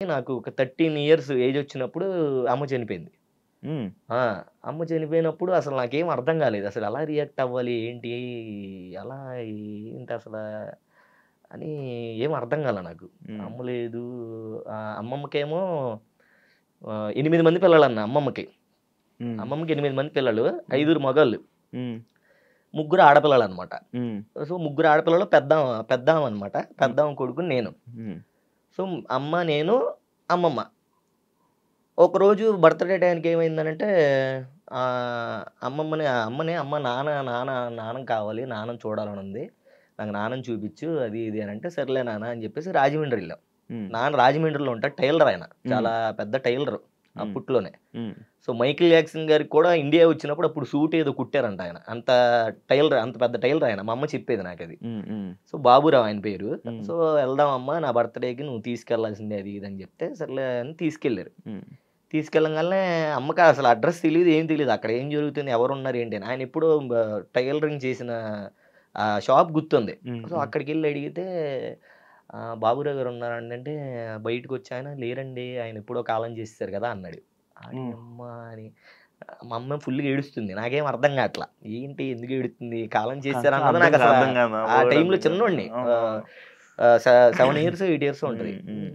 నాకు ఒక 13 years age వచ్చినప్పుడు అమ్మ చనిపోయింది. హ్మ్. ఆ! అమ్మ చనిపోయినప్పుడు అసలు నాకేం అర్థం కాలేదు. అసలు ఎలా రియాక్ట్ అవ్వాలి? ఏంటి? ఎలా ఏంటసలా? అని ఏం అర్థం కాలా నాకు. హ్మ్. అమ్మ లేదు. అమ్మమ్మకేమో 8 మంది పిల్లలన్న అమ్మమ్మకి. హ్మ్. అమ్మమ్మకి 8 మంది పిల్లలు. హ్మ్. 5 మగోళ్ళు. హ్మ్. ముగ్గురు ఆడపిల్లలనమాట. హ్మ్. సో, ముగ్గురు ఆడపిల్లలు పెద్దామనమాట. హ్మ్. పెద్దామె కొడుకు నేను. హ్మ్. సో, అమ్మ, నేను, అమ్మమ్మ. ఒకరోజు బర్త్‌డే టైంకి ఏమైందనంటే అమ్మని "అమ్మ నాన్నని కావాలి. నాన్నని చూడాలనుంది. నాకు నాన్నని చూపిచ్చు" అది ఇది అనంటే, "సర్లే నాన్న" అని చెప్పేసి రాజమండ్రి ఎళ్ళాం. హ్మ్. నాన్న రాజమండ్రిలో ఉంటాడు. టైలర్ ఆయన. హ్మ్. చాలా పెద్ద టైలరు హ్మ్. అప్పట్లోనే. హ్మ్. సో, 'మైకేల్ జాక్సన్' గారికి కూడా ఇండియా వచ్చినప్పుడు అప్పుడు సూట్ ఏదో కుట్టారంట ఆయన. అంత టైలర్ అంత పెద్ద టైలర్ ఆయన. మా అమ్మ చెప్పేది నాకది. హ్మ్. హ్మ్. సో, బాబురావు ఆయన పేరు. హ్మ్. సో, "ఎళ్దాం అమ్మ నా బర్త్‌డేకి నువ్వు తీసుకెళ్లాల్సిందే" అది ఇది అని చెప్తే, సర్లే అని తీసుకెళ్లారు. హ్మ్. తీసుకెళ్ళంగాల్నే అమ్మకి అసలు అడ్రెస్ తెలీదు, ఏం తెలీదు. అక్కడ ఏం జరుగుతుంది, ఎవరున్నారు ఏంటి అని. ఆయన ఎప్పుడో టైలరింగ్ చేసిన షాప్ గుర్తుంది. హ్మ్. సో, హ్మ్. అక్కడికెళ్ళి అడిగితే "బాబురావు గారు ఉన్నారండి" అంటే, బయటకొచ్చి "లేరండి. ఆయన ఎప్పుడో కాలం చేసేసారు కదా" అన్నాడు. హ్మ్. అమ్మ అని మా అమ్మ ఫుల్‌గా ఏడుస్తుంది. నాకేం అర్థం కాట్లా. ఏంటి ఎందుకు ఏడుతుంది? కాలం చేసేసారు అన్నది నాకసల అర్థం కాదా? ఆ వర్డ్ టైంలో అర్థం కాదా? చిన్నోడిని. అవునవును. 7 ఇయర్సో, 8 ఇయర్సో ఉంటది. హ్మ్. హ్మ్.